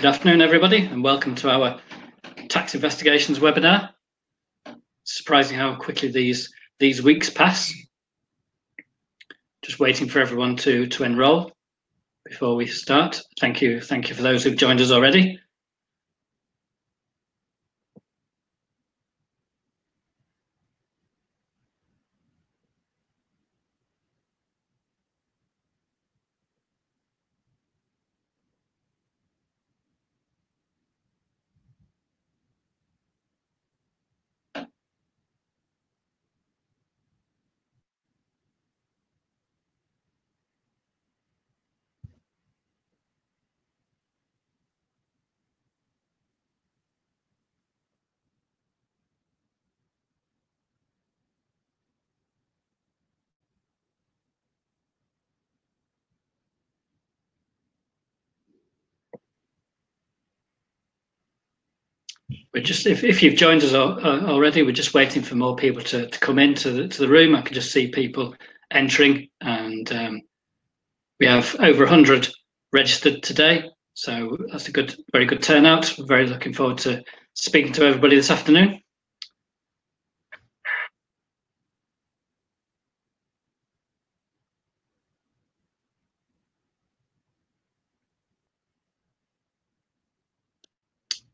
Good afternoon, everybody, and welcome to our tax investigations webinar. Surprising how quickly these weeks pass. Just waiting for everyone to enrol before we start. Thank you for those who've joined us already. We're just, if you've joined us already, we're just waiting for more people to come into the room. I can just see people entering, and we have over 100 registered today, so that's a very good turnout. We're very looking forward to speaking to everybody this afternoon.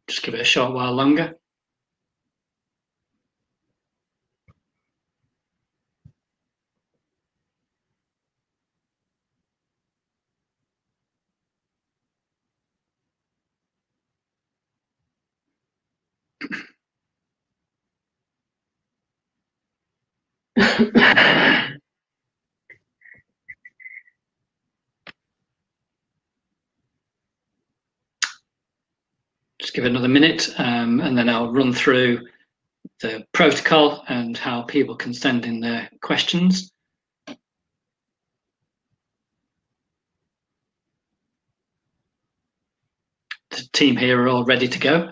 Just give it a short while longer. Just give it another minute, and then I'll run through the protocol and how people can send in their questions. The team here are all ready to go.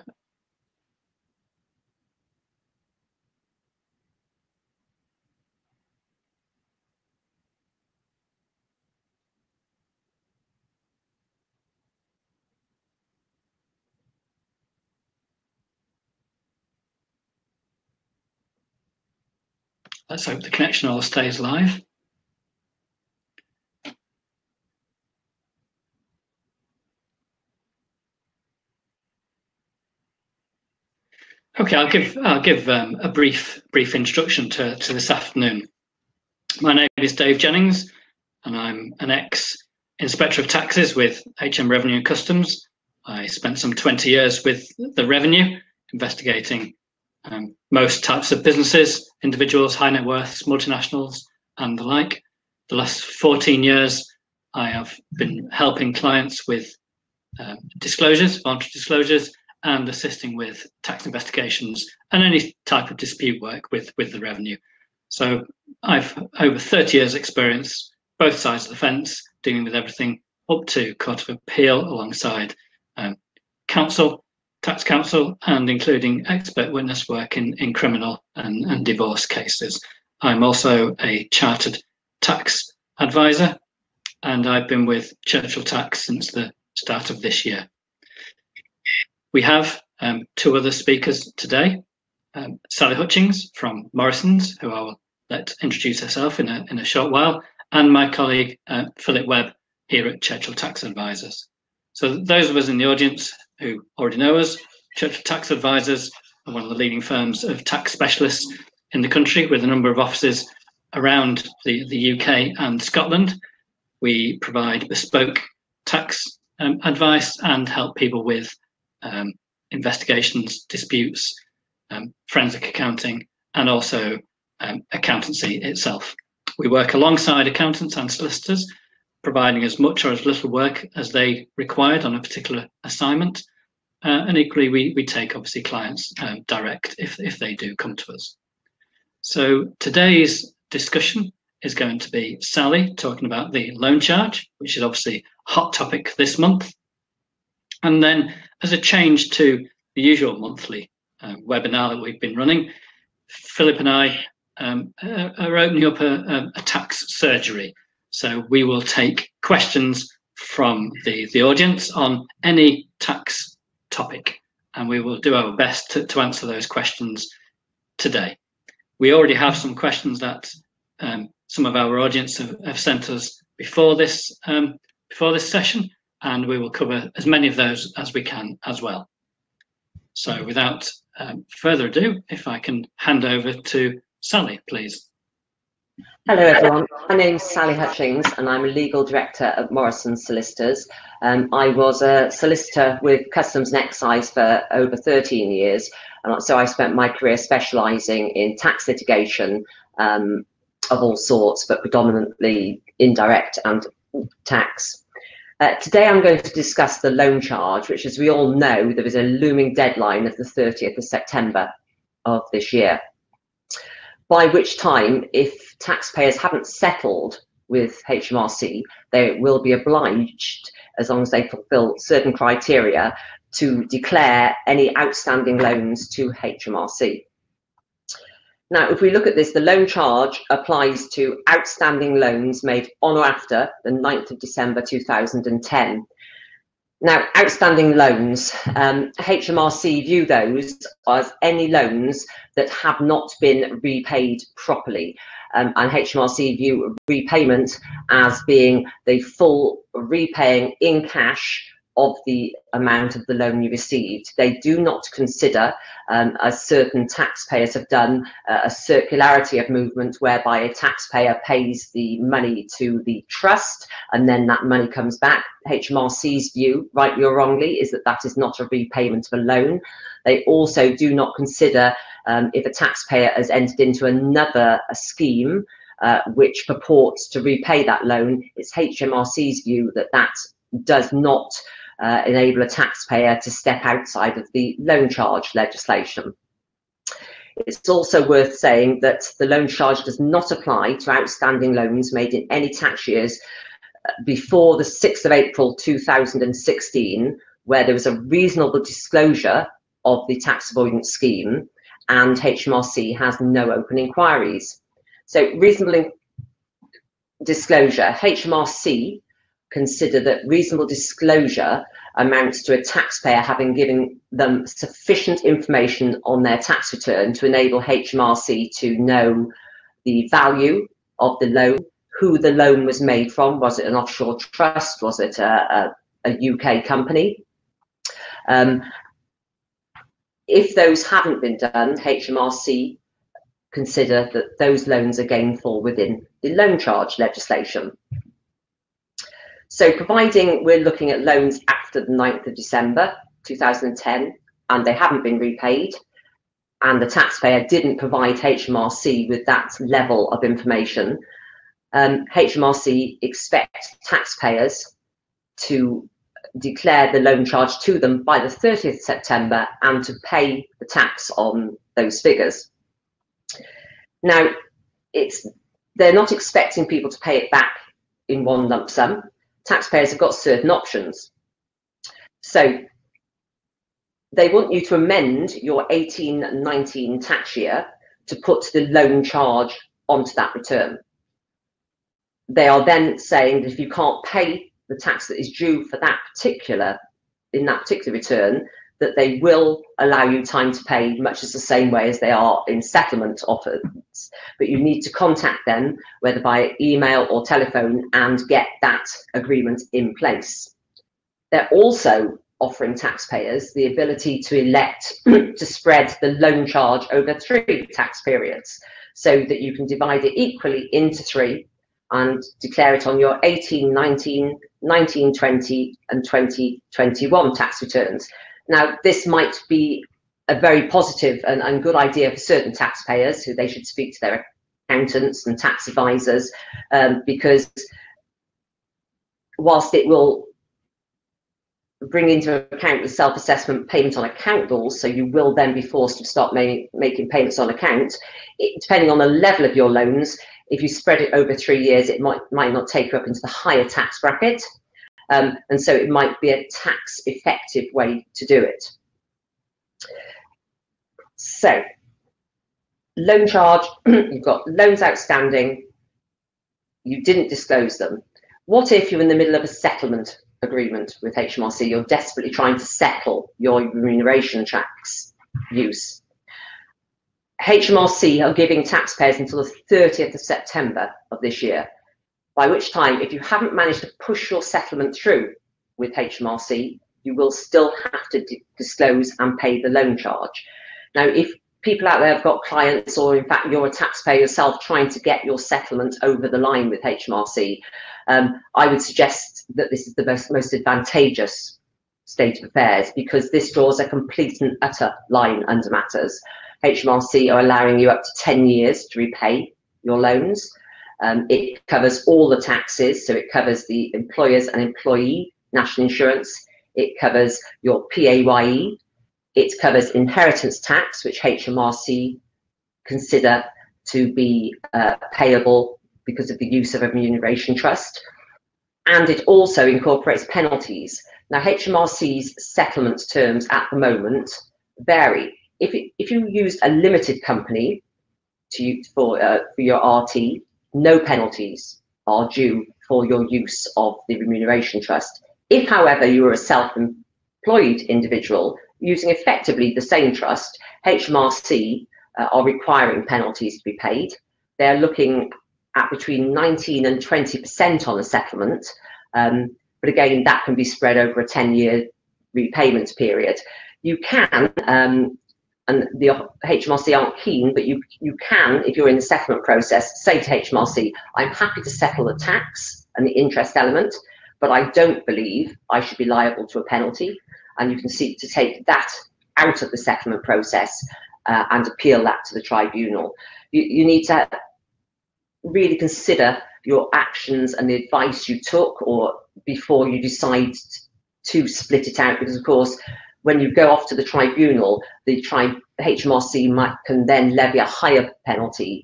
Let's hope the connection all stays live. Okay, I'll give a brief introduction to this afternoon. My name is Dave Jennings, and I'm an ex-Inspector of Taxes with HM Revenue and Customs. I spent some 20 years with the Revenue, investigating most types of businesses, individuals, high net worths, multinationals, and the like. The last 14 years, I have been helping clients with disclosures, voluntary disclosures, and assisting with tax investigations and any type of dispute work with the Revenue. So I've over 30 years experience, both sides of the fence, dealing with everything up to Court of Appeal alongside counsel, tax counsel, and including expert witness work in criminal and divorce cases. I'm also a chartered tax advisor, and I've been with Churchill Tax since the start of this year. We have two other speakers today, Sally Hutchings from Morrisons, who I will let introduce herself in a short while, and my colleague Webb here at Churchill Tax Advisors. So those of us in the audience who already know us, Churchill Tax Advisors are one of the leading firms of tax specialists in the country, with a number of offices around the UK and Scotland. We provide bespoke tax advice and help people with investigations, disputes, forensic accounting, and also accountancy itself. We work alongside accountants and solicitors, providing as much or as little work as they required on a particular assignment. And equally, we take obviously clients direct if they do come to us. So today's discussion is going to be Sally talking about the loan charge, which is obviously a hot topic this month. And then, as a change to the usual monthly webinar that we've been running, Philip and I are opening up a tax surgery. So we will take questions from the audience on any tax topic, and we will do our best to answer those questions today. We already have some questions that some of our audience have sent us before this session, and we will cover as many of those as we can as well. So without further ado, if I can hand over to Sally, please. Hello everyone, my name's Sally Hutchings and I'm a legal director at Morrisons Solicitors. I was a solicitor with Customs and Excise for over 13 years, and so I spent my career specialising in tax litigation of all sorts, but predominantly indirect and tax. Today I'm going to discuss the loan charge, which, as we all know, there is a looming deadline of the 30th of September of this year, by which time, if taxpayers haven't settled with HMRC, they will be obliged, as long as they fulfil certain criteria, to declare any outstanding loans to HMRC. Now, if we look at this, the loan charge applies to outstanding loans made on or after the 9th of December 2010. Now, outstanding loans, HMRC view those as any loans that have not been repaid properly. And HMRC view repayment as being the full repaying in cash of the amount of the loan you received. They do not consider, as certain taxpayers have done, a circularity of movement whereby a taxpayer pays the money to the trust and then that money comes back. HMRC's view, rightly or wrongly, is that that is not a repayment of a loan. They also do not consider if a taxpayer has entered into another scheme which purports to repay that loan. It's HMRC's view that that does not enable a taxpayer to step outside of the loan charge legislation. It's also worth saying that the loan charge does not apply to outstanding loans made in any tax years before the 6th of April 2016, where there was a reasonable disclosure of the tax avoidance scheme and HMRC has no open inquiries. So reasonable disclosure, HMRC consider that reasonable disclosure amounts to a taxpayer having given them sufficient information on their tax return to enable HMRC to know the value of the loan, who the loan was made from, was it an offshore trust, was it a UK company. If those haven't been done, HMRC consider that those loans again fall within the loan charge legislation. So providing we're looking at loans after the 9th of December 2010 and they haven't been repaid and the taxpayer didn't provide HMRC with that level of information, HMRC expects taxpayers to declare the loan charge to them by the 30th of September and to pay the tax on those figures. Now, they're not expecting people to pay it back in one lump sum. Taxpayers have got certain options. So they want you to amend your 18-19 tax year to put the loan charge onto that return. They are then saying that if you can't pay the tax that is due for that particular return, that they will allow you time to pay much as the same way as they are in settlement offers. But you need to contact them, whether by email or telephone, and get that agreement in place. They're also offering taxpayers the ability to elect to spread the loan charge over 3 tax periods, so that you can divide it equally into 3 and declare it on your 18-19, 19-20 and 20-21 tax returns. Now, this might be a very positive and good idea for certain taxpayers who they should speak to their accountants and tax advisors, because whilst it will bring into account the self-assessment payment on account rules, so you will then be forced to start making payments on account, depending on the level of your loans, if you spread it over 3 years, it might not take you up into the higher tax bracket. And so it might be a tax effective way to do it. So, loan charge, you've got loans outstanding, you didn't disclose them. What if you're in the middle of a settlement agreement with HMRC, you're desperately trying to settle your remuneration tax use. HMRC are giving taxpayers until the 30th of September of this year, by which time, if you haven't managed to push your settlement through with HMRC, you will still have to disclose and pay the loan charge. Now, if people out there have got clients, or in fact you're a taxpayer yourself trying to get your settlement over the line with HMRC, I would suggest that this is the most advantageous state of affairs, because this draws a complete and utter line under matters. HMRC are allowing you up to 10 years to repay your loans. It covers all the taxes, so it covers the employers and employee national insurance, it covers your PAYE, it covers inheritance tax, which HMRC consider to be payable because of the use of a remuneration trust, and it also incorporates penalties. Now, HMRC's settlement terms at the moment vary. If you used a limited company for your RT, no penalties are due for your use of the remuneration trust. If, however, you are a self-employed individual using effectively the same trust, HMRC are requiring penalties to be paid. They're looking at between 19 and 20% on a settlement, but again, that can be spread over a 10-year repayment period. You can, and the HMRC aren't keen, but you can, if you're in the settlement process, say to HMRC, I'm happy to settle the tax and the interest element, but I don't believe I should be liable to a penalty. And you can seek to take that out of the settlement process and appeal that to the tribunal. You need to really consider your actions and the advice you took, or before you decide to split it out, because of course, when you go off to the tribunal, the HMRC can then levy a higher penalty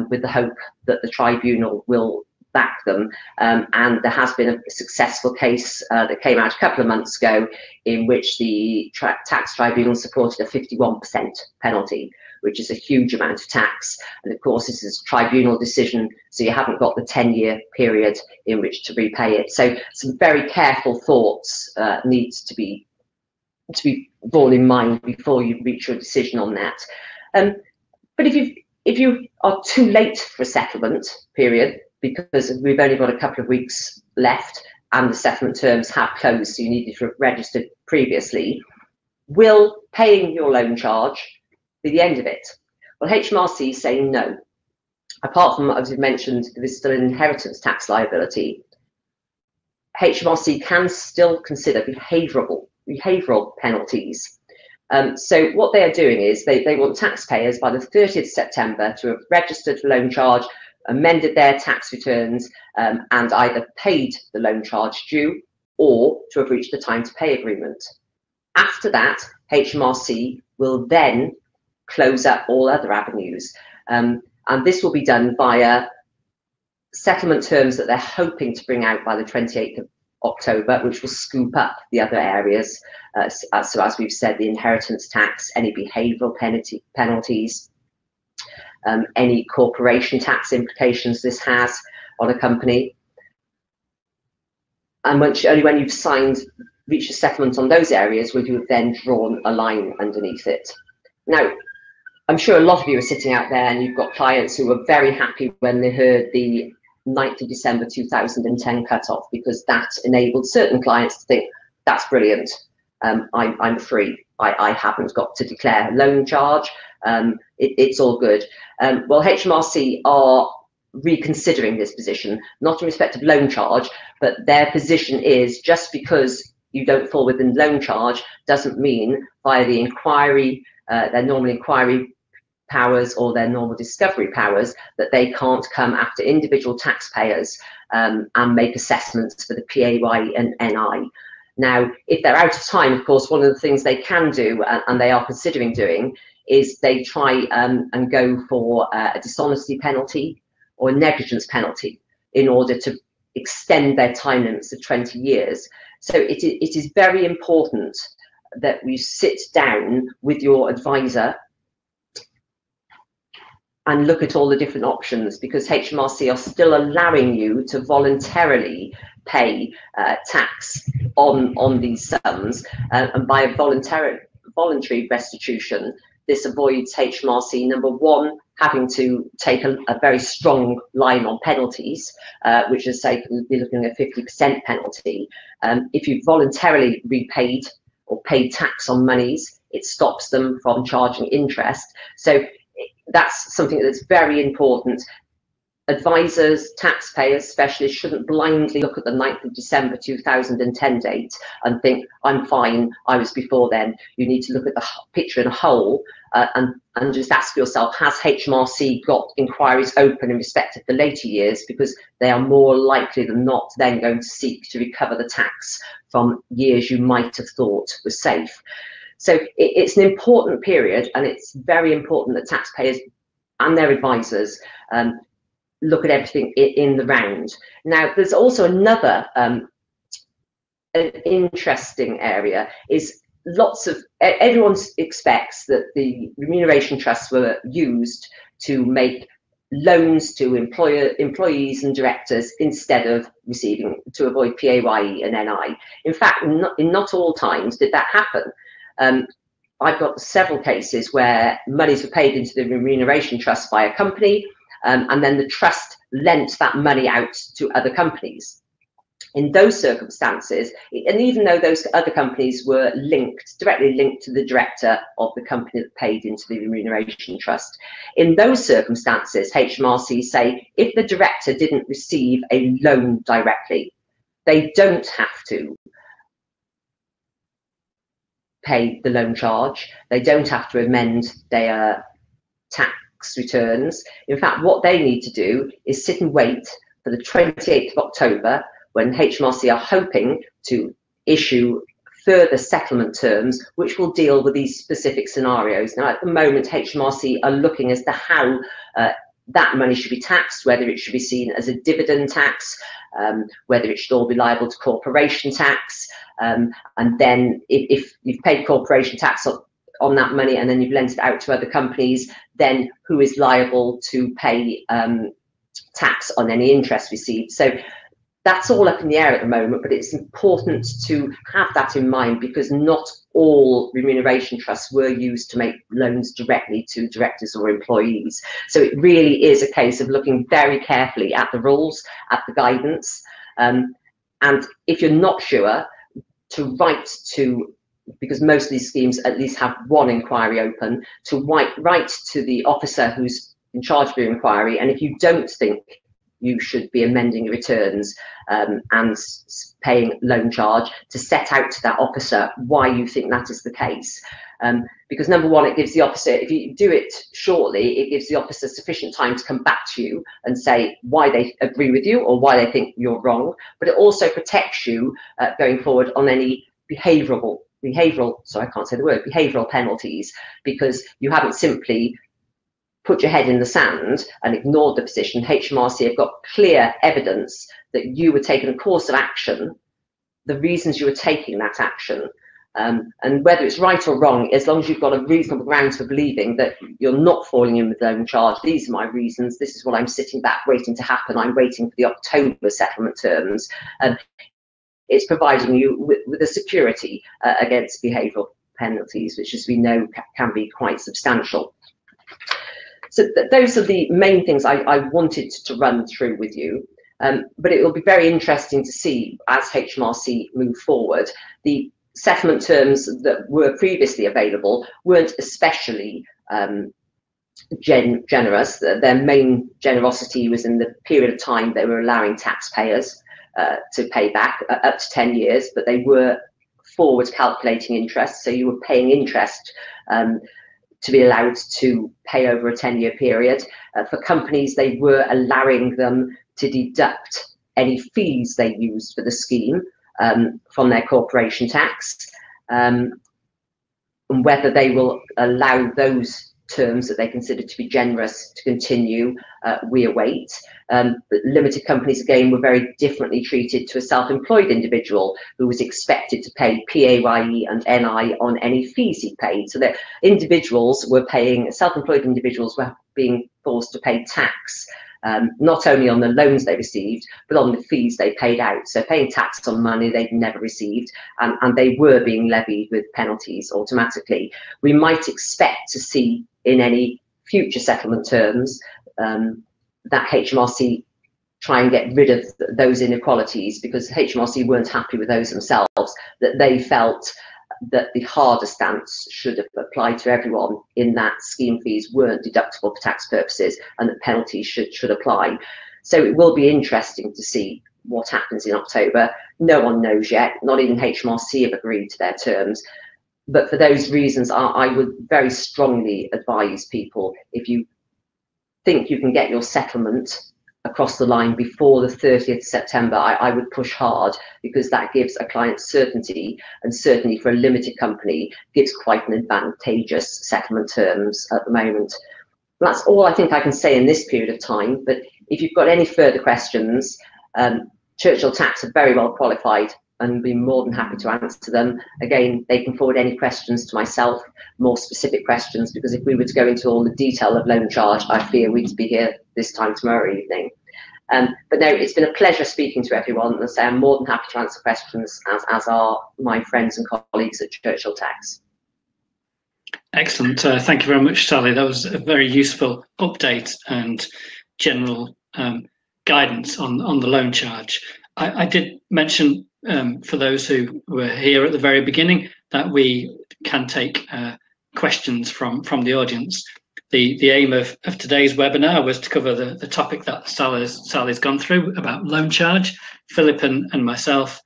with the hope that the tribunal will back them. And there has been a successful case that came out a couple of months ago in which the tax tribunal supported a 51% penalty, which is a huge amount of tax. And of course, this is a tribunal decision, so you haven't got the 10-year period in which to repay it. So some very careful thoughts needs to be borne in mind before you reach your decision on that. But if you are too late for a settlement period, because we've only got a couple of weeks left and the settlement terms have closed, so you needed to have registered previously, will paying your loan charge be the end of it? Well, HMRC is saying no. Apart from, as we've mentioned, there's still an inheritance tax liability. HMRC can still consider behavioural penalties. So what they are doing is they want taxpayers by the 30th September to have registered for loan charge, amended their tax returns, and either paid the loan charge due or to have reached the time to pay agreement. After that, HMRC will then close up all other avenues. And this will be done via settlement terms that they're hoping to bring out by the 28th of October, which will scoop up the other areas. So as we've said, the inheritance tax, any behavioural penalties, any corporation tax implications this has on a company. And only when you've reached a settlement on those areas will you have then drawn a line underneath it. Now, I'm sure a lot of you are sitting out there and you've got clients who were very happy when they heard the 9th of December 2010 cutoff, because that enabled certain clients to think, that's brilliant, I'm free, I haven't got to declare a loan charge, it's all good. Well, HMRC are reconsidering this position, not in respect of loan charge, but their position is just because you don't fall within loan charge doesn't mean via the inquiry, their normal inquiry powers or their normal discovery powers, that they can't come after individual taxpayers and make assessments for the PAYE and NI. Now, if they're out of time, of course, one of the things they can do, and they are considering doing, is they try and go for a dishonesty penalty or a negligence penalty in order to extend their time limits of 20 years. So it is very important that we sit down with your advisor and look at all the different options, because HMRC are still allowing you to voluntarily pay tax on these sums, and by a voluntary restitution, this avoids HMRC, number one, having to take a very strong line on penalties, which is, say, could be looking at a 50% penalty. If you've voluntarily repaid or paid tax on monies, it stops them from charging interest. So that's something that's very important. Advisors, taxpayers, specialists shouldn't blindly look at the 9th of December 2010 date and think, I'm fine, I was before then. You need to look at the picture in a whole and just ask yourself, has HMRC got inquiries open in respect of the later years, because they are more likely than not then going to seek to recover the tax from years you might have thought were safe. So it's an important period, and it's very important that taxpayers and their advisors look at everything in the round. Now, there's also another an interesting area is everyone expects that the remuneration trusts were used to make loans to employees and directors instead of receiving, to avoid PAYE and NI. In fact, in not all times did that happen. I've got several cases where monies were paid into the remuneration trust by a company, and then the trust lent that money out to other companies. In those circumstances, and even though those other companies were directly linked to the director of the company that paid into the remuneration trust, in those circumstances, HMRC say if the director didn't receive a loan directly, they don't have to pay the loan charge. They don't have to amend their tax returns. In fact, what they need to do is sit and wait for the 28th of October, when HMRC are hoping to issue further settlement terms which will deal with these specific scenarios. Now, at the moment, HMRC are looking as to how that money should be taxed, whether it should be seen as a dividend tax, whether it should all be liable to corporation tax, and then if you've paid corporation tax on that money and then you've lent it out to other companies, then who is liable to pay tax on any interest received. So that's all up in the air at the moment, but it's important to have that in mind, because not all remuneration trusts were used to make loans directly to directors or employees. So it really is a case of looking very carefully at the rules, at the guidance, and if you're not sure, to write to, because most of these schemes at least have one inquiry open, to write to the officer who's in charge of your inquiry, and if you don't think you should be amending your returns and paying loan charge, to set out to that officer why you think that is the case. Because number one, it gives the officer, if you do it shortly, it gives the officer sufficient time to come back to you and say why they agree with you or why they think you're wrong. But it also protects you going forward on any behavioural, sorry, I can't say the word, behavioural penalties, because you haven't simply put your head in the sand and ignored the position. HMRC have got clear evidence that you were taking a course of action, the reasons you were taking that action, and whether it's right or wrong, as long as you've got a reasonable grounds for believing that you're not falling in with loan charge, these are my reasons, this is what I'm sitting back waiting to happen, I'm waiting for the October settlement terms, and it's providing you with a security against behavioural penalties, which, as we know, can be quite substantial. So those are the main things I wanted to run through with you, but it will be very interesting to see as HMRC move forward. The settlement terms that were previously available weren't especially generous. Their main generosity was in the period of time they were allowing taxpayers to pay back up to 10 years, but they were forward calculating interest, so you were paying interest to be allowed to pay over a 10-year period. For companies, they were allowing them to deduct any fees they used for the scheme from their corporation tax, and whether they will allow those terms that they consider to be generous to continue, we await. But limited companies, again, were very differently treated to a self-employed individual who was expected to pay PAYE and NI on any fees he paid. So that individuals were paying, self-employed individuals were being forced to pay tax not only on the loans they received, but on the fees they paid out. So paying tax on money they'd never received, and they were being levied with penalties automatically. We might expect to see in any future settlement terms that HMRC try and get rid of those inequalities, because HMRC weren't happy with those themselves, that they felt that the harder stance should have applied to everyone, in that scheme fees weren't deductible for tax purposes and that penalties should apply. So it will be interesting to see what happens in October. No one knows yet, not even HMRC have agreed to their terms. But for those reasons, I would very strongly advise people, if you think you can get your settlement across the line before the 30th of September, I would push hard, because that gives a client certainty, and certainly for a limited company gives quite an advantageous settlement terms at the moment. That's all I think I can say in this period of time, but if you've got any further questions, Churchill Tax are very well qualified and be more than happy to answer them. Again, they can forward any questions to myself, more specific questions, because if we were to go into all the detail of loan charge, I fear we'd be here this time tomorrow evening. But no, it's been a pleasure speaking to everyone, and I'm more than happy to answer questions, as are my friends and colleagues at Churchill Tax. Excellent. Thank you very much, Sally. That was a very useful update and general guidance on the loan charge. I did mention, for those who were here at the very beginning, that we can take questions from the audience. The aim of today's webinar was to cover the topic that Sally's gone through about loan charge. Philip and myself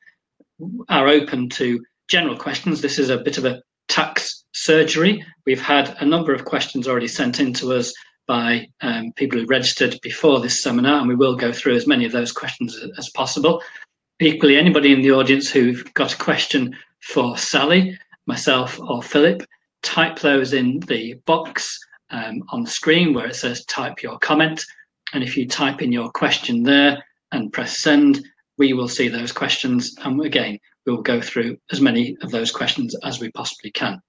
are open to general questions. This is a bit of a tax surgery. We've had a number of questions already sent in to us by people who registered before this seminar, and we will go through as many of those questions as possible. Equally, anybody in the audience who've got a question for Sally, myself, or Philip, type those in the box on the screen where it says type your comment, and if you type in your question there and press send, we will see those questions, and again we will go through as many of those questions as we possibly can.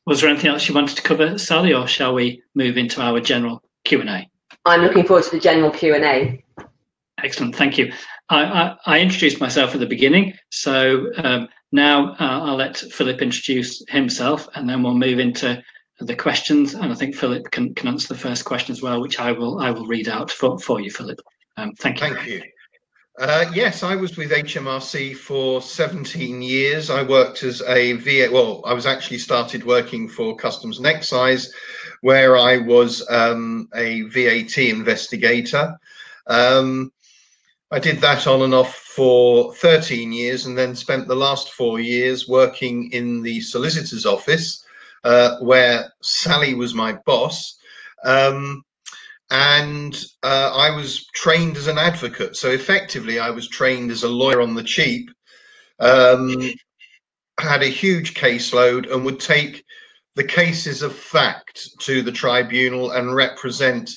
Was there anything else you wanted to cover, Sally, or shall we move into our general Q&A? I'm looking forward to the general Q&A. Excellent, thank you. I introduced myself at the beginning, so now I'll let Philip introduce himself, and then we'll move into the questions, and I think Philip can answer the first question as well, which I will read out for you, Philip. Thank you. Thank you. Yes, I was with HMRC for 17 years. I worked as a VA, well, I was actually started working for Customs and Excise, where I was a VAT investigator. I did that on and off for 13 years, and then spent the last 4 years working in the solicitor's office, where Sally was my boss. And I was trained as an advocate, so effectively I was trained as a lawyer on the cheap. Had a huge caseload and would take the cases of fact to the tribunal and represent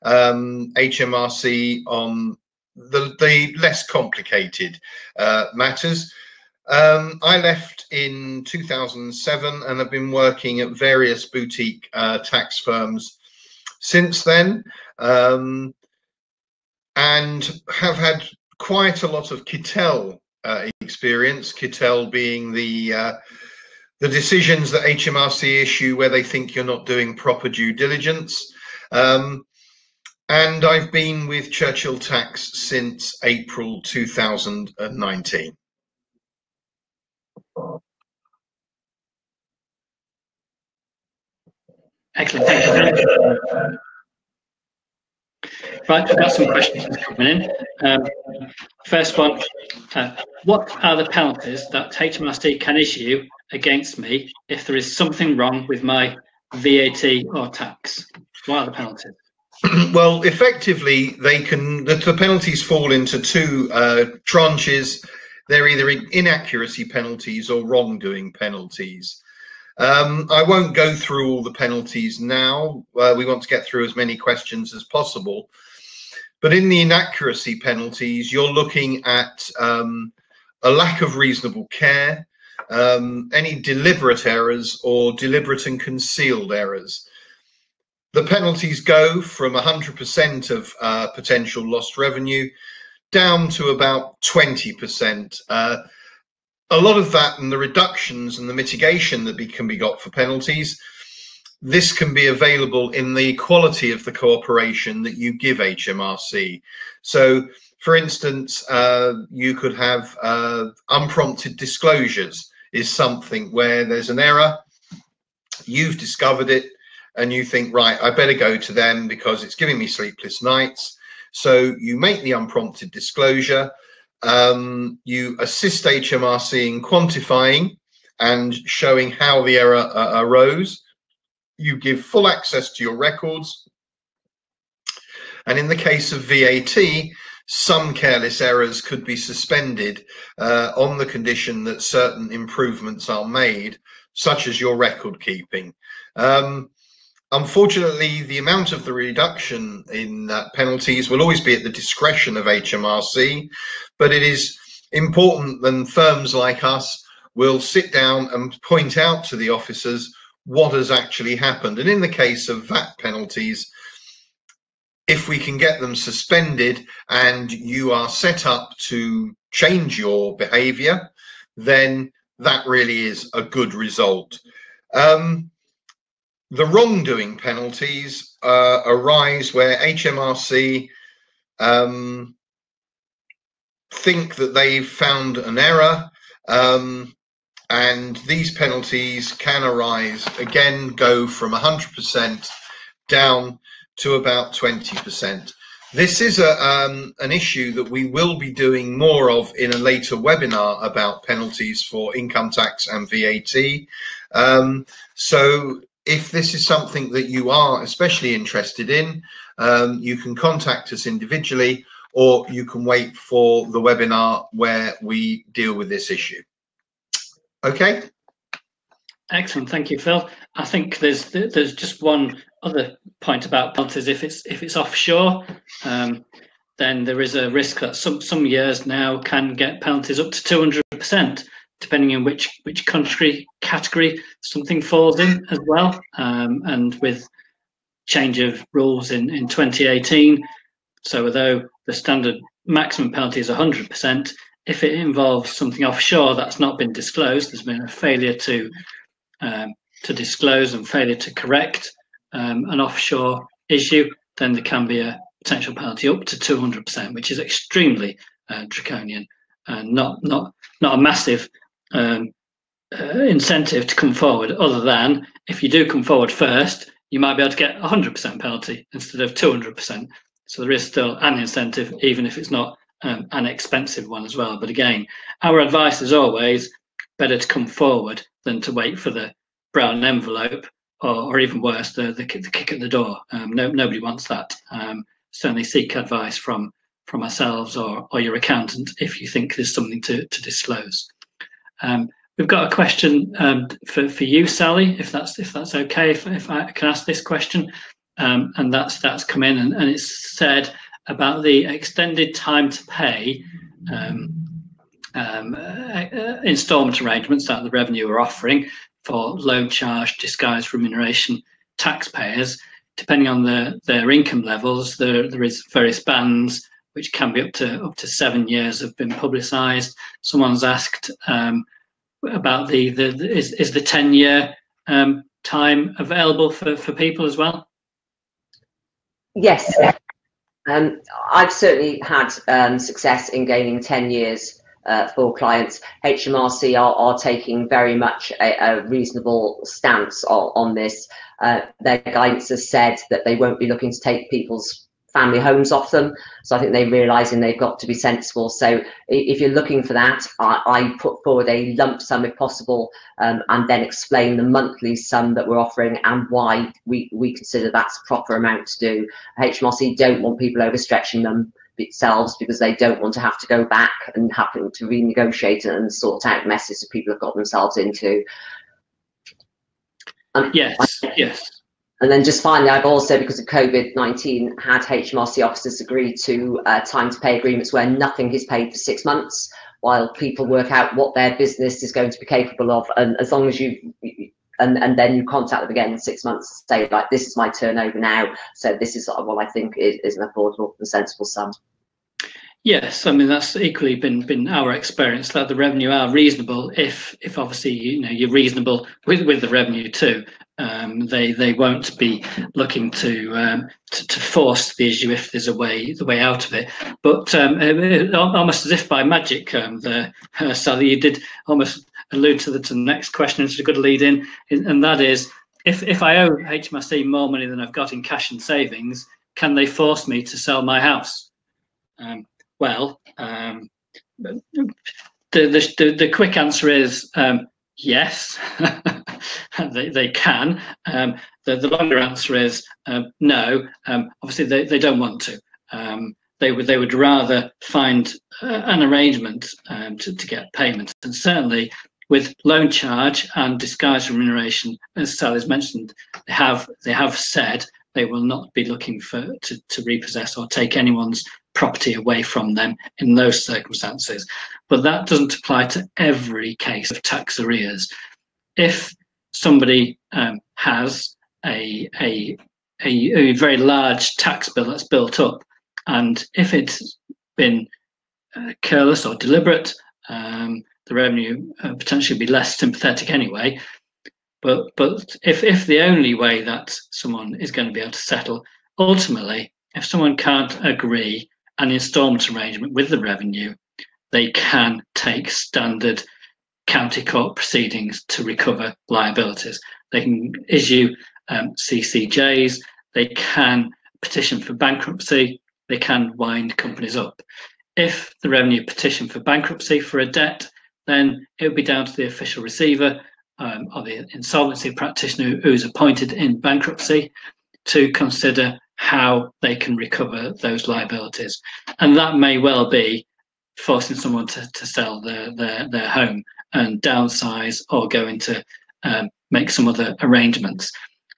HMRC on the less complicated matters. I left in 2007 and have been working at various boutique tax firms since then, and have had quite a lot of Kittel experience. Kittel being the decisions that HMRC issue where they think you're not doing proper due diligence. And I've been with Churchill Tax since April 2019. Excellent, thank you. Right, we've got some questions coming in. First one, what are the penalties that HMRC can issue against me if there is something wrong with my VAT or tax? What are the penalties? Well, effectively, the penalties fall into two tranches. They're either inaccuracy penalties or wrongdoing penalties. I won't go through all the penalties now. We want to get through as many questions as possible. But in the inaccuracy penalties, you're looking at a lack of reasonable care, any deliberate errors or deliberate and concealed errors. The penalties go from 100% of potential lost revenue down to about 20%. A lot of that and the reductions and the mitigation that can be got for penalties, this can be available in the quality of the cooperation that you give HMRC. So, for instance, you could have unprompted disclosures is something where there's an error, you've discovered it, and you think, right, I better go to them because it's giving me sleepless nights. So you make the unprompted disclosure, you assist HMRC in quantifying and showing how the error arose. You give full access to your records. And in the case of VAT, some careless errors could be suspended on the condition that certain improvements are made, such as your record keeping. Unfortunately, the amount of the reduction in penalties will always be at the discretion of HMRC, but it is important that firms like us will sit down and point out to the officers what has actually happened. And in the case of VAT penalties, if we can get them suspended and you are set up to change your behaviour, then that really is a good result. The wrongdoing penalties arise where HMRC think that they've found an error, and these penalties can arise, again, go from 100% down to about 20%. This is an issue that we will be doing more of in a later webinar about penalties for income tax and VAT. So if this is something that you are especially interested in, you can contact us individually, or you can wait for the webinar where we deal with this issue. Okay. Excellent, thank you, Phil. I think there's just one other point about penalties. If it's offshore, then there is a risk that some years now can get penalties up to 200%, depending on which country category something falls in as well. And with change of rules in 2018, so although the standard maximum penalty is 100%, if it involves something offshore that's not been disclosed, there's been a failure to disclose and failure to correct an offshore issue, then there can be a potential penalty up to 200%, which is extremely draconian and not a massive incentive to come forward, other than if you do come forward first, you might be able to get 100% penalty instead of 200%. So there is still an incentive, even if it's not an expensive one as well. But again, our advice is always better to come forward than to wait for the brown envelope, or even worse, the kick at the door. Nobody wants that. Certainly seek advice from ourselves or your accountant if you think there's something to disclose. We've got a question for you, Sally, if that's okay, if I can ask this question, and that's come in, and it's said about the extended time to pay instalment arrangements that the Revenue are offering for loan charge disguised remuneration taxpayers. Depending on their income levels, there is various bands which can be up to 7 years have been publicised. Someone's asked about is the 10-year time available for people as well? Yes, I've certainly had success in gaining 10 years for clients. HMRC are taking very much a reasonable stance on this. Their guidance has said that they won't be looking to take people's family homes off them, so I think they're realising they've got to be sensible. So if you're looking for that, I put forward a lump sum if possible, and then explain the monthly sum that we're offering and why we consider that's a proper amount to do. HMRC don't want people overstretching themselves because they don't want to have to go back and having to renegotiate and sort out messes that people have got themselves into. Yes. And then just finally, I've also, because of COVID-19, had HMRC officers agree to time to pay agreements where nothing is paid for 6 months while people work out what their business is going to be capable of. And as long as you and then you contact them again in 6 months to say, like, this is my turnover now, so this is what I think is an affordable and sensible sum. Yes, I mean, that's equally been our experience, that the revenue are reasonable if obviously you're reasonable with the revenue too. They won't be looking to force the issue if there's the way out of it. But almost as if by magic, Sally, you did almost allude to the next question. It's a good lead in, and that is, if I owe HMRC more money than I've got in cash and savings, can they force me to sell my house? Well, the quick answer is yes, they can. The longer answer is no. Obviously, they don't want to. They would rather find an arrangement to get payment, and certainly with loan charge and disguised remuneration, as Sally's mentioned, they have said they will not be looking to repossess or take anyone's property away from them in those circumstances. But that doesn't apply to every case of tax arrears. If somebody has a very large tax bill that's built up, and if it's been careless or deliberate, the revenue potentially be less sympathetic anyway. But if the only way that someone is going to be able to settle, ultimately, if someone can't agree an instalment arrangement with the revenue, they can take standard county court proceedings to recover liabilities. They can issue CCJs, they can petition for bankruptcy, they can wind companies up. If the revenue petition for bankruptcy for a debt, then it would be down to the official receiver or the insolvency practitioner who's appointed in bankruptcy to consider how they can recover those liabilities. And that may well be forcing someone to sell their home and downsize or go into make some other arrangements.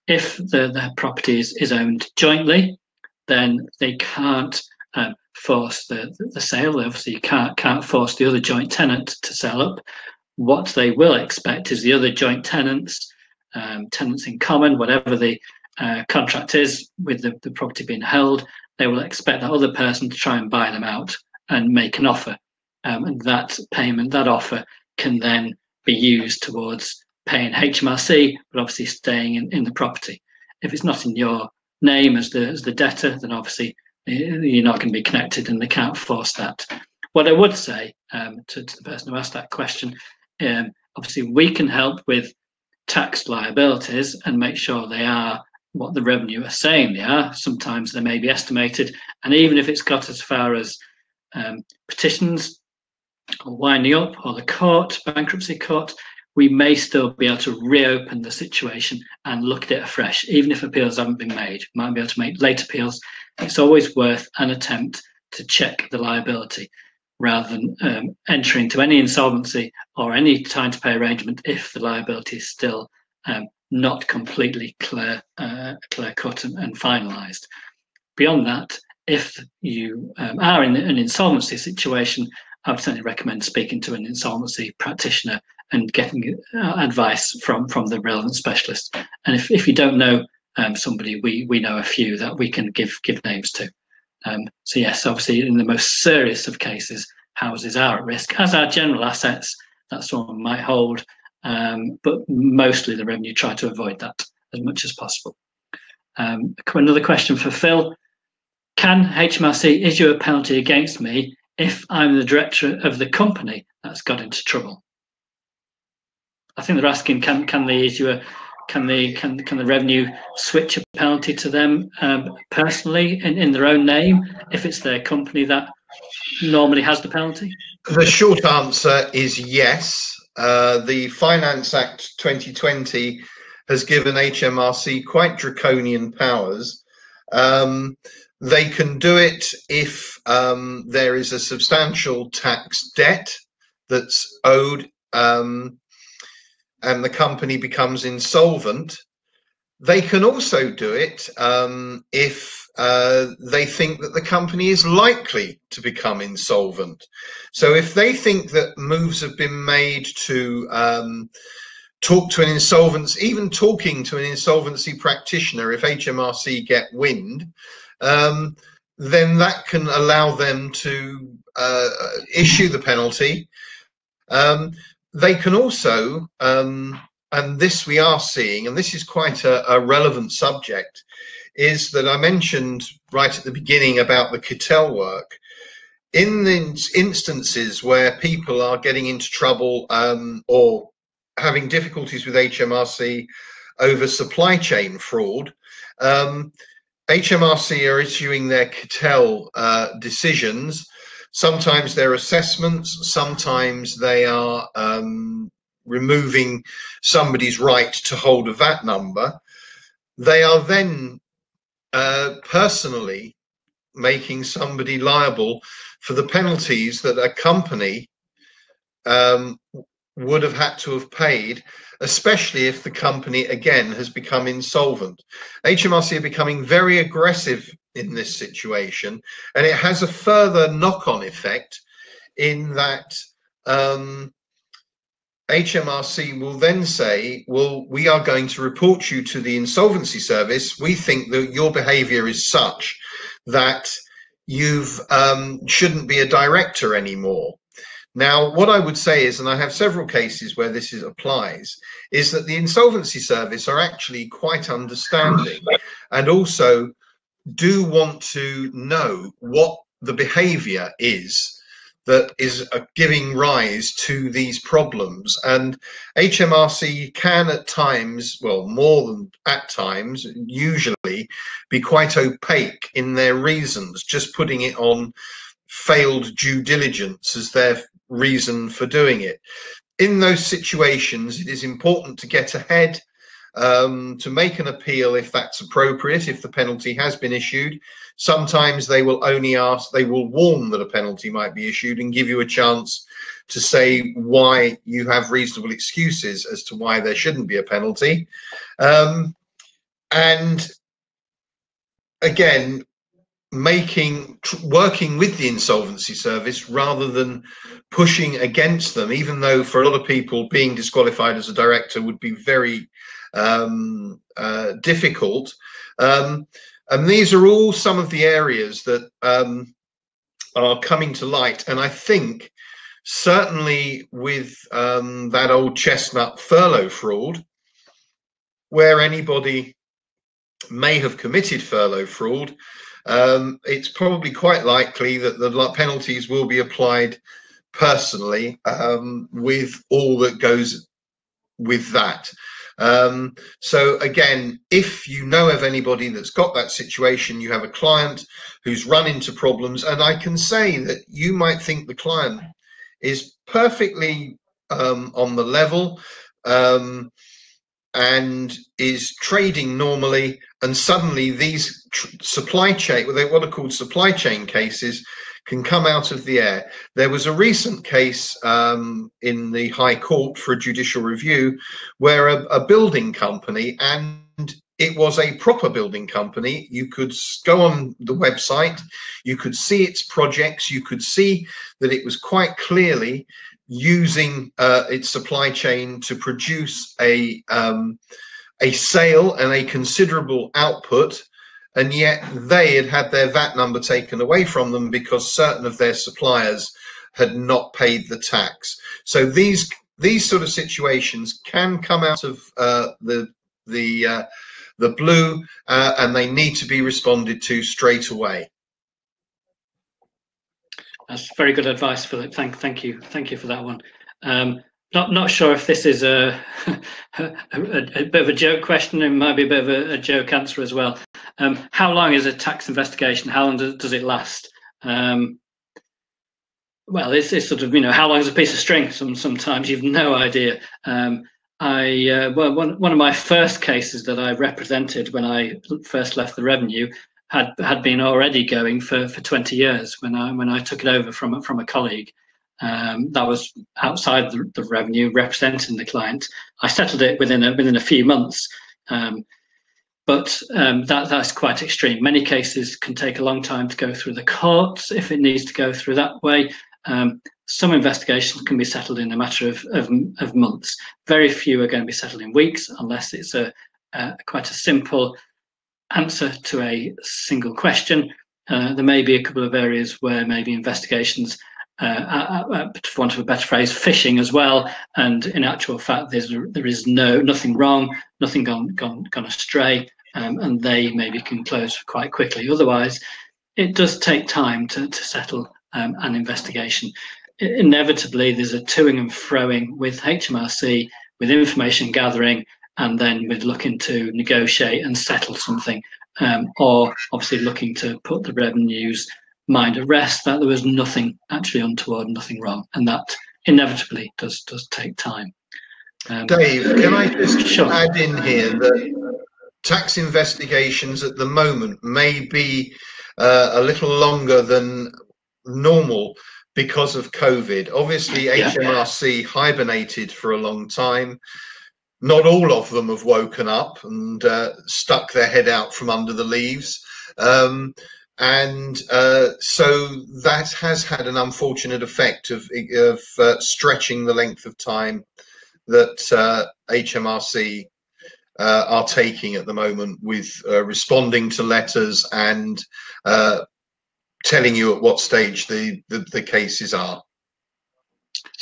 If the property is owned jointly, then they can't force the sale. Obviously, you can't force the other joint tenant to sell up. What they will expect is the other joint tenants, tenants in common, whatever the contract is with the property being held, they will expect that other person to try and buy them out and make an offer. And that payment, that offer, can then be used towards paying HMRC, but obviously staying in the property. If it's not in your name as the debtor, then obviously you're not going to be connected and they can't force that. What I would say to the person who asked that question, obviously we can help with tax liabilities and make sure they are what the revenue are saying they are. Sometimes they may be estimated, and even if it's got as far as petitions or winding up or the court, bankruptcy court, we may still be able to reopen the situation and look at it afresh, even if appeals haven't been made. We might be able to make late appeals. It's always worth an attempt to check the liability rather than enter into any insolvency or any time to pay arrangement if the liability is still not completely clear cut and finalised. Beyond that, if you are in an insolvency situation, I would certainly recommend speaking to an insolvency practitioner and getting advice from the relevant specialist. And if you don't know somebody, we know a few that we can give names to. So yes, obviously in the most serious of cases, houses are at risk, as are general assets that someone might hold, but mostly the revenue try to avoid that as much as possible. Another question for Phil. Can HMRC issue a penalty against me if I'm the director of the company that's got into trouble? I think they're asking, can they issue can the revenue switch a penalty to them personally in their own name if it's their company that normally has the penalty? The short answer is yes. The Finance Act 2020 has given HMRC quite draconian powers. They can do it if there is a substantial tax debt that's owed and the company becomes insolvent. They can also do it if they think that the company is likely to become insolvent. So if they think that moves have been made to talk to an insolvency, even talking to an insolvency practitioner, if HMRC get wind, then that can allow them to issue the penalty. They can also, and this we are seeing, and this is quite a relevant subject, is that I mentioned right at the beginning about the Churchill work. In the instances where people are getting into trouble or having difficulties with HMRC over supply chain fraud, HMRC are issuing their Churchill decisions. Sometimes they're assessments, sometimes they are removing somebody's right to hold a VAT number. They are then personally making somebody liable for the penalties that a company would have had to have paid, especially if the company again has become insolvent. HMRC are becoming very aggressive in this situation, and it has a further knock-on effect in that HMRC will then say, well, we are going to report you to the insolvency service. We think that your behavior is such that you've shouldn't be a director anymore. Now, what I would say is, and I have several cases where this applies, is that the insolvency service are actually quite understanding and also do want to know what the behavior is that is giving rise to these problems. And HMRC can at times, well, more than at times, usually be quite opaque in their reasons, just putting it on failed due diligence as their reason for doing it. In those situations, it is important to get ahead, to make an appeal if that's appropriate, if the penalty has been issued. Sometimes they will only ask, they will warn that a penalty might be issued and give you a chance to say why you have reasonable excuses as to why there shouldn't be a penalty. And again, working with the insolvency service rather than pushing against them, even though for a lot of people being disqualified as a director would be very difficult. And these are all some of the areas that are coming to light. And I think certainly with that old chestnut furlough fraud, where anybody may have committed furlough fraud, it's probably quite likely that the penalties will be applied personally, with all that goes with that. So again, if you know of anybody that's got that situation, you have a client who's run into problems, and I can say that you might think the client is perfectly on the level and is trading normally, and suddenly these supply chain, what are called supply chain cases, can come out of the air. There was a recent case in the High Court for a judicial review where a building company, and it was a proper building company, you could go on the website, you could see its projects, you could see that it was quite clearly using its supply chain to produce a sale and a considerable output, and yet they had had their VAT number taken away from them because certain of their suppliers had not paid the tax. So these sort of situations can come out of the blue, and they need to be responded to straight away. That's very good advice, Philip. Thank you for that one. Not sure if this is a bit of a joke question. It might be a bit of a joke answer as well. How long is a tax investigation? How long does it last? Well, it's sort of, how long is a piece of string? Sometimes you've no idea. One of my first cases that I represented when I first left the revenue had been already going for 20 years when I took it over from a colleague. That was outside the revenue, representing the client. I settled it within a few months, but that's quite extreme. Many cases can take a long time to go through the courts if it needs to go through that way. Some investigations can be settled in a matter of months. Very few are going to be settled in weeks, unless it's quite a simple answer to a single question. There may be a couple of areas where maybe investigations, for want of a better phrase, fishing as well, and in actual fact there is nothing wrong, nothing gone astray, and they maybe can close quite quickly. Otherwise, it does take time to settle an investigation. Inevitably, there's a toing and froing with HMRC, with information gathering, and then with looking to negotiate and settle something, or obviously looking to put the revenue's mind at rest that there was nothing actually untoward, nothing wrong, and that inevitably does take time. Dave, can I just sure. add in here that tax investigations at the moment may be a little longer than normal because of COVID. Obviously, HMRC hibernated for a long time. Not all of them have woken up and stuck their head out from under the leaves. So that has had an unfortunate effect of stretching the length of time that HMRC are taking at the moment with responding to letters and telling you at what stage the cases are.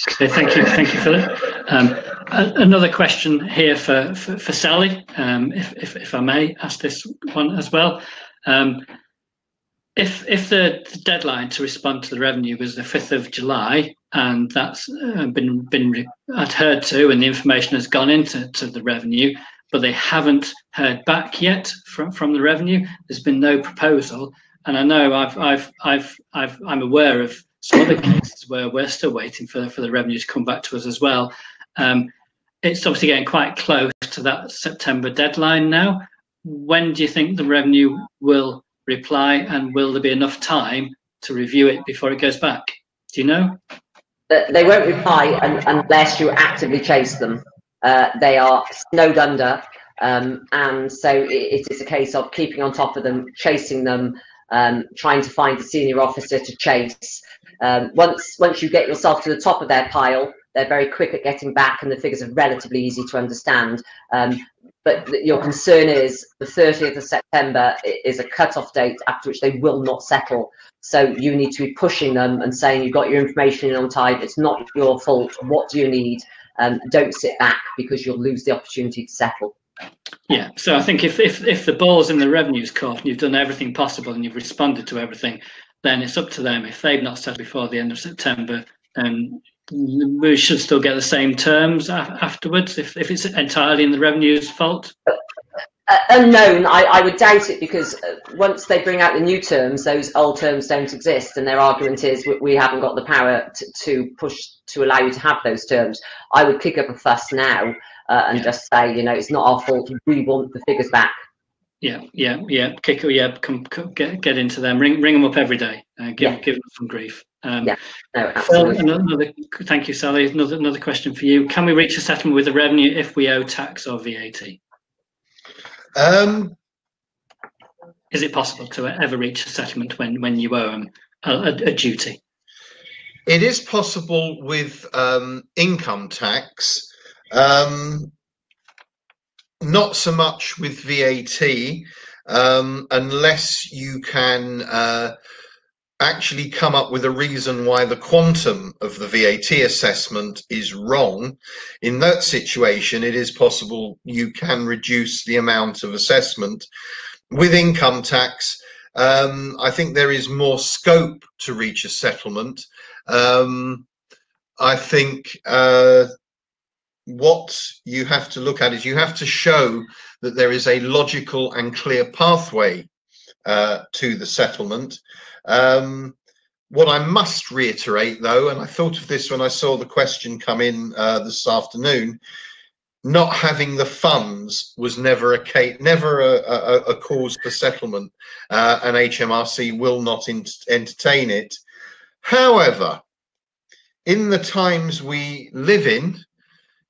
Okay, thank you, Philip. Another question here for Sally, if I may ask this one as well. If the deadline to respond to the revenue was the 5th of July, and that's been adhered to, and the information has gone into the revenue, but they haven't heard back yet from the revenue, there's been no proposal, and I know I'm aware of some other cases where we're still waiting for the revenue to come back to us as well. It's obviously getting quite close to that September deadline now. When do you think the revenue will reply, and will there be enough time to review it before it goes back? Do you know? They won't reply unless you actively chase them. They are snowed under, and so it is a case of keeping on top of them, chasing them, trying to find a senior officer to chase. Once you get yourself to the top of their pile, they're very quick at getting back, and the figures are relatively easy to understand. But your concern is the 30th of September is a cut-off date after which they will not settle. So you need to be pushing them and saying, you've got your information in on time, it's not your fault, what do you need? Don't sit back, because you'll lose the opportunity to settle. Yeah, so I think if the ball's in the revenues court and you've done everything possible and you've responded to everything, then it's up to them. If they've not settled before the end of September, we should still get the same terms afterwards, if it's entirely in the revenue's fault. Unknown, I would doubt it, because once they bring out the new terms, those old terms don't exist, and their argument is we haven't got the power to push to allow you to have those terms. I would kick up a fuss now and just say, you know, it's not our fault, we want the figures back. Get into them, ring them up every day, give them some grief. No, absolutely. Thank you, Sally. Another question for you. Can we reach a settlement with the revenue if we owe tax or VAT? Is it possible to ever reach a settlement when you owe them a duty? It is possible with income tax, not so much with VAT, unless you can actually come up with a reason why the quantum of the VAT assessment is wrong. In that situation, it is possible you can reduce the amount of assessment. With income tax, I think there is more scope to reach a settlement. I think what you have to look at is you have to show that there is a logical and clear pathway to the settlement. What I must reiterate, though, and I thought of this when I saw the question come in this afternoon, not having the funds was never a cause for settlement, and HMRC will not entertain it. However, in the times we live in,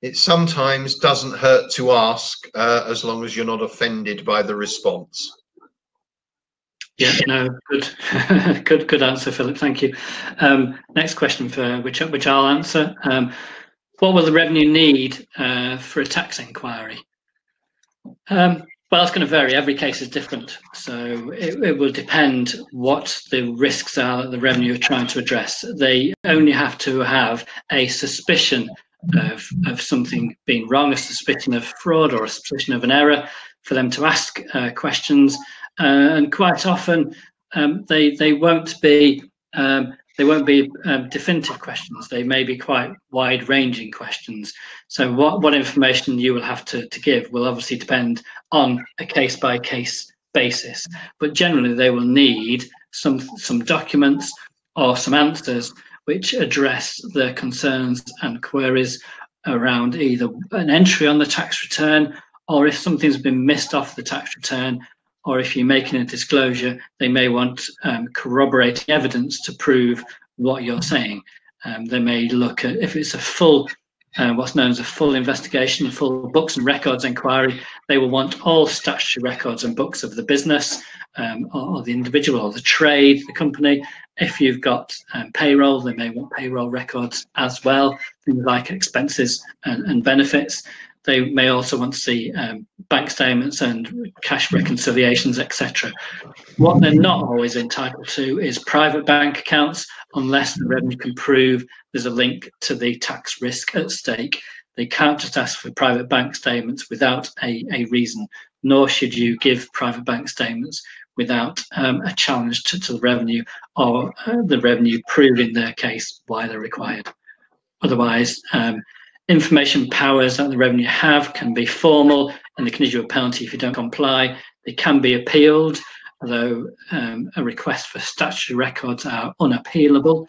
it sometimes doesn't hurt to ask, as long as you're not offended by the response. Yeah, no, good, good answer, Philip. Thank you. Next question for which I'll answer. What will the revenue need for a tax inquiry? Well, it's going to vary. Every case is different, so it will depend what the risks are that the revenue are trying to address. They only have to have a suspicion of something being wrong, a suspicion of fraud, or a suspicion of an error, for them to ask questions. And quite often, they won't be definitive questions. They may be quite wide-ranging questions. So what information you will have to give will obviously depend on a case-by-case basis. But generally, they will need some documents or some answers which address their concerns and queries around either an entry on the tax return, or if something's been missed off the tax return, or if you're making a disclosure, they may want corroborating evidence to prove what you're saying. They may look at, if it's a full, what's known as a full investigation, a full books and records inquiry, they will want all statutory records and books of the business, or the individual, or the trade, the company. If you've got payroll, they may want payroll records as well, things like expenses and benefits. They may also want to see bank statements and cash reconciliations, etc. What they're not always entitled to is private bank accounts, unless the revenue can prove there's a link to the tax risk at stake. They can't just ask for private bank statements without a reason, nor should you give private bank statements without a challenge to the revenue, or the revenue proving their case why they're required. Otherwise, information powers that the revenue have can be formal, and they can issue a penalty if you don't comply. They can be appealed, although a request for statutory records are unappealable.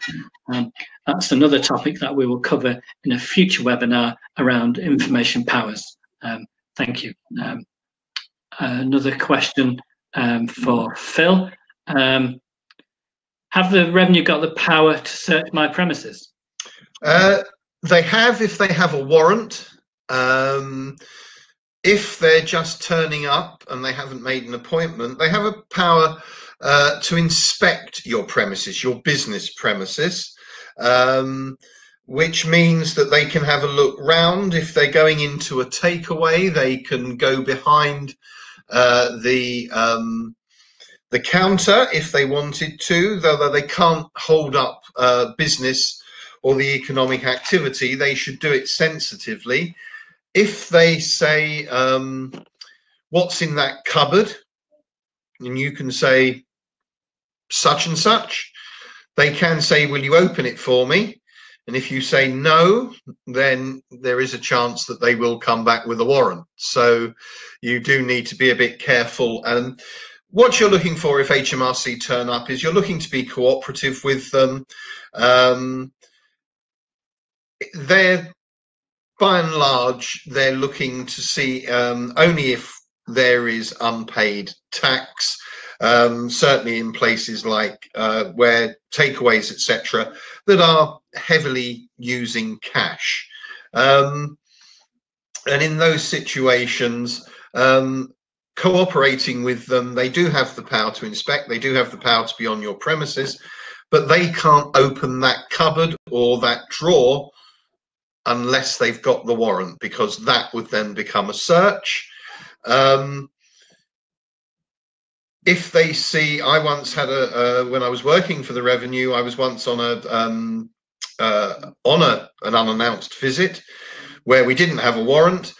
That's another topic that we will cover in a future webinar around information powers. Thank you. Another question for Phil. Have the revenue got the power to search my premises? They have, if they have a warrant. If they're just turning up and they haven't made an appointment, they have a power to inspect your premises, your business premises, which means that they can have a look round. If they're going into a takeaway, they can go behind the counter if they wanted to, though they can't hold up business or the economic activity. They should do it sensitively. If they say, what's in that cupboard, and you can say such and such, they can say, will you open it for me? And if you say no, then there is a chance that they will come back with a warrant. So you do need to be a bit careful. And what you're looking for if HMRC turn up is you're looking to be cooperative with them. They're, by and large, they're looking to see only if there is unpaid tax, certainly in places like where takeaways, etc., that are heavily using cash. And in those situations, cooperating with them, they do have the power to inspect, they do have the power to be on your premises, but they can't open that cupboard or that drawer unless they've got the warrant, because that would then become a search. If they see, I once had when I was working for the revenue, I was once on an unannounced visit where we didn't have a warrant,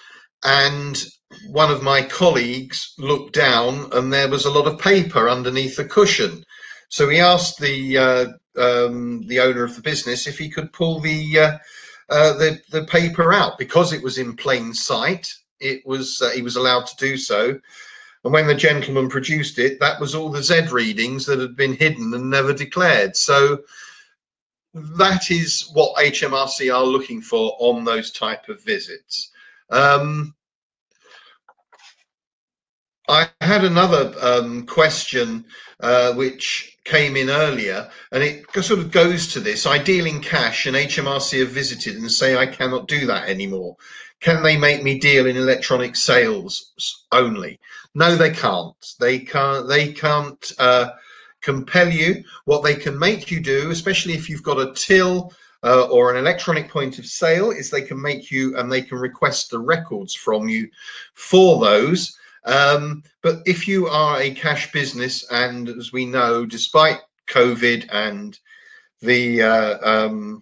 and one of my colleagues looked down and there was a lot of paper underneath the cushion. So he asked the owner of the business if he could pull the paper out. Because it was in plain sight, it was he was allowed to do so. And when the gentleman produced it, that was all the Z readings that had been hidden and never declared. So that is what HMRC are looking for on those type of visits. I had another question which came in earlier, and it sort of goes to this. I deal in cash and HMRC have visited and say I cannot do that anymore. Can they make me deal in electronic sales only? No, they can't. They can't compel you. What they can make you do, especially if you've got a till or an electronic point of sale, is they can make you, and they can request the records from you for those. But if you are a cash business, and as we know, despite COVID and the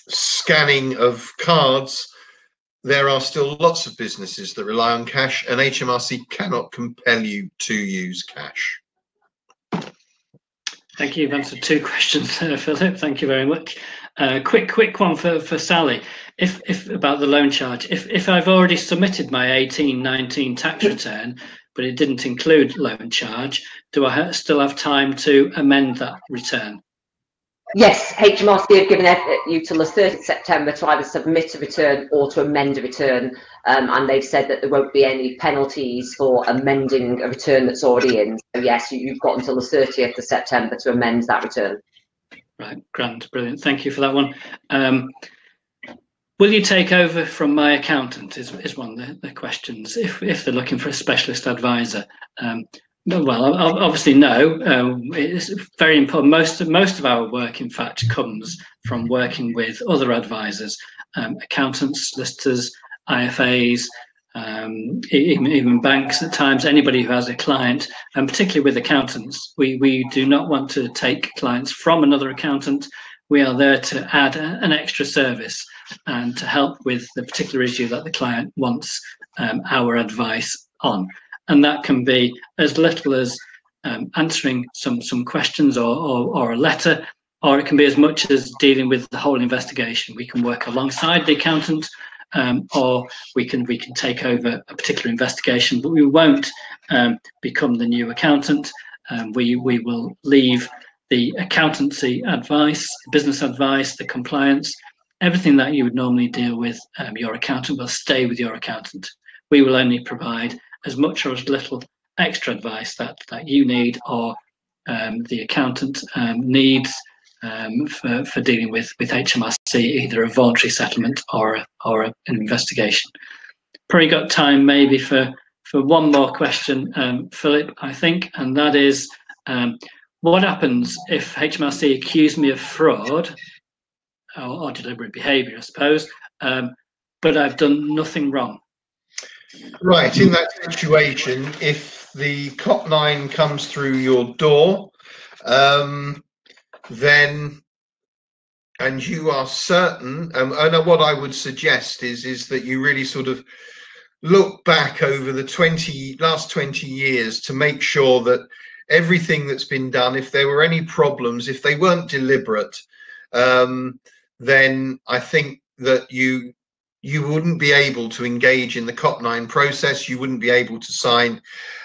scanning of cards, there are still lots of businesses that rely on cash, and HMRC cannot compel you to use cash. Thank you. You've answered two questions, Philip. Thank you very much. Quick one for Sally. If about the loan charge, if I've already submitted my 18-19 tax return, but it didn't include loan charge, do I still have time to amend that return? Yes, HMRC have given you till the 30th September to either submit a return or to amend a return, and they've said that there won't be any penalties for amending a return that's already in. So yes, you've got until the 30th of September to amend that return. Right, grand, brilliant. Thank you for that one. Will you take over from my accountant is one of the questions, if they're looking for a specialist advisor. Well, obviously no. It's very important. Most of our work, in fact, comes from working with other advisors, accountants, solicitors, IFAs, even banks at times. Anybody who has a client, and particularly with accountants, we do not want to take clients from another accountant. We are there to add an extra service and to help with the particular issue that the client wants our advice on. And that can be as little as answering some questions or a letter, or it can be as much as dealing with the whole investigation. We can work alongside the accountant, or we can take over a particular investigation, but we won't become the new accountant. We will leave the accountancy advice, business advice, the compliance, everything that you would normally deal with your accountant will stay with your accountant. We will only provide as much or as little extra advice that you need, or the accountant needs for dealing with HMRC, either a voluntary settlement or an investigation. Probably got time maybe for one more question, Philip, I think, and that is, what happens if HMRC accuse me of fraud or deliberate behaviour, I suppose, but I've done nothing wrong? Right, in that situation, if the COP9 comes through your door, then, and you are certain, and what I would suggest is that you really sort of look back over the last 20 years to make sure that everything that's been done, if there were any problems, if they weren't deliberate, then I think that you wouldn't be able to engage in the COP9 process. You wouldn't be able to sign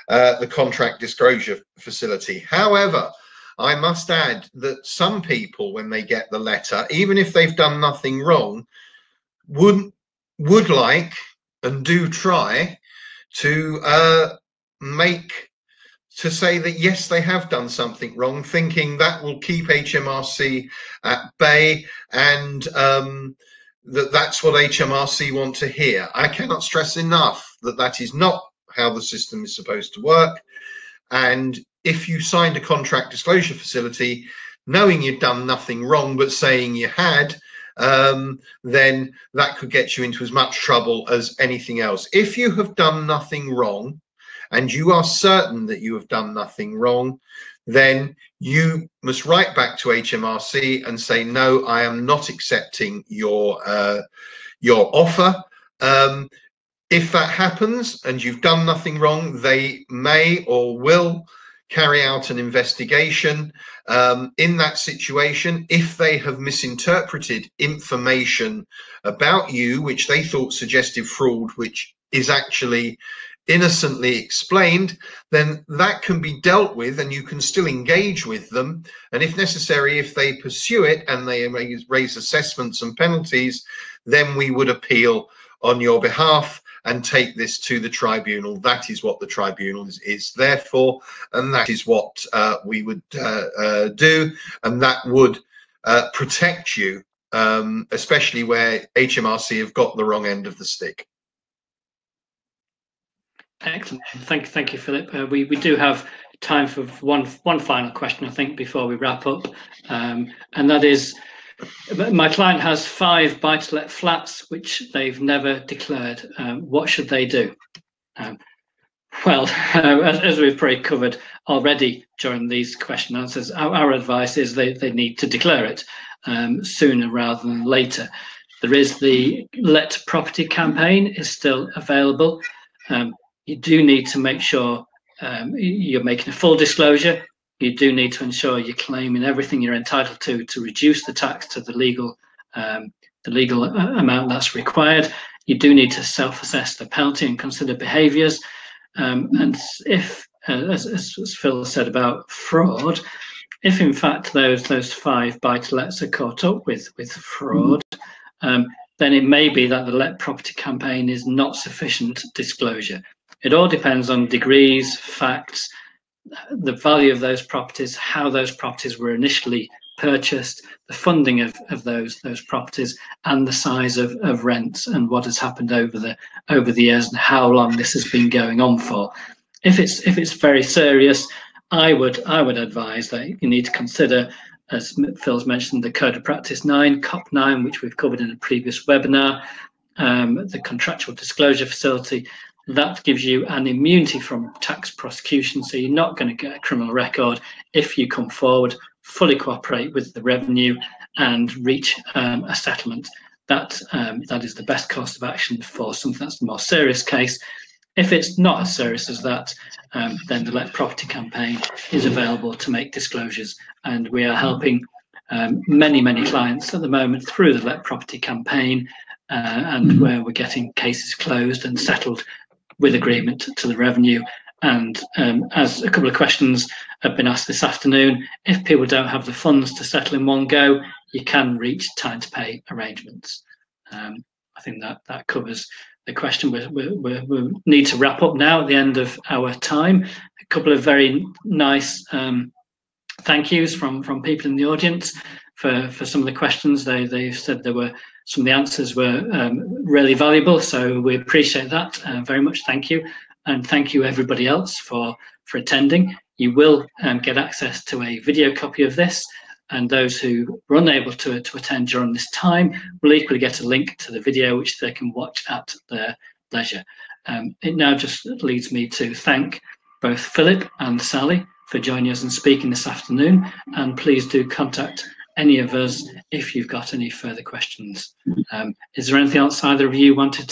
the contract disclosure facility. However, I must add that some people, when they get the letter, even if they've done nothing wrong, would like and do try to say that yes, they have done something wrong, thinking that will keep HMRC at bay, and that's what HMRC want to hear. I cannot stress enough that that is not how the system is supposed to work. And if you signed a contract disclosure facility knowing you'd done nothing wrong but saying you had, then that could get you into as much trouble as anything else. If you have done nothing wrong and you are certain that you have done nothing wrong, then you must write back to HMRC and say, no, I am not accepting your offer. If that happens and you've done nothing wrong, they may or will carry out an investigation. In that situation, if they have misinterpreted information about you, which they thought suggested fraud, which is actually innocently explained, then that can be dealt with and you can still engage with them. And if necessary, if they pursue it and they raise assessments and penalties, then we would appeal on your behalf and take this to the tribunal. That is what the tribunal is there for, and that is what we would do, and that would protect you, especially where HMRC have got the wrong end of the stick. Excellent. Thank you, Philip. We do have time for one final question, I think, before we wrap up, and that is, my client has 5 buy-to-let flats which they've never declared. What should they do? Well, as we've probably covered already during these question answers, our advice is they need to declare it sooner rather than later. There is the Let Property campaign is still available. You do need to make sure you're making a full disclosure. You do need to ensure you're claiming everything you're entitled to reduce the tax to the legal amount that's required. You do need to self-assess the penalty and consider behaviours. And if, as Phil said about fraud, if in fact those 5 buy-to-lets are caught up with fraud, then it may be that the Let Property campaign is not sufficient disclosure. It all depends on degrees, facts, the value of those properties, how those properties were initially purchased, the funding of those properties, and the size of rents and what has happened over the years and how long this has been going on for. If it's very serious, I would advise that you need to consider, as Phil's mentioned, the Code of Practice 9, COP 9, which we've covered in a previous webinar, the contractual disclosure facility. That gives you an immunity from tax prosecution, so you're not going to get a criminal record if you come forward, fully cooperate with the revenue and reach a settlement. That is the best course of action for something that's the more serious case. If it's not as serious as that, then the Let Property campaign is available to make disclosures, and we are helping many clients at the moment through the Let Property campaign, and where we're getting cases closed and settled with agreement to the revenue. And as a couple of questions have been asked this afternoon, if people don't have the funds to settle in one go, you can reach time to pay arrangements. I think that covers the question. We need to wrap up now at the end of our time. A couple of very nice thank yous from people in the audience for some of the questions. They said some of the answers were really valuable, so we appreciate that very much. Thank you, and thank you everybody else for attending. You will get access to a video copy of this, and those who were unable to attend during this time will equally get a link to the video which they can watch at their leisure. It now just leads me to thank both Philip and Sally for joining us and speaking this afternoon, and please do contact any of us if you've got any further questions. Is there anything else either of you wanted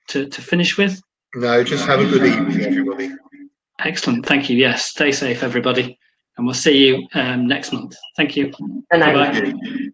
to finish with? No, just have a good evening, everybody. Excellent, thank you. Yes, stay safe, everybody, and we'll see you next month. Thank you. Good night. Thank you.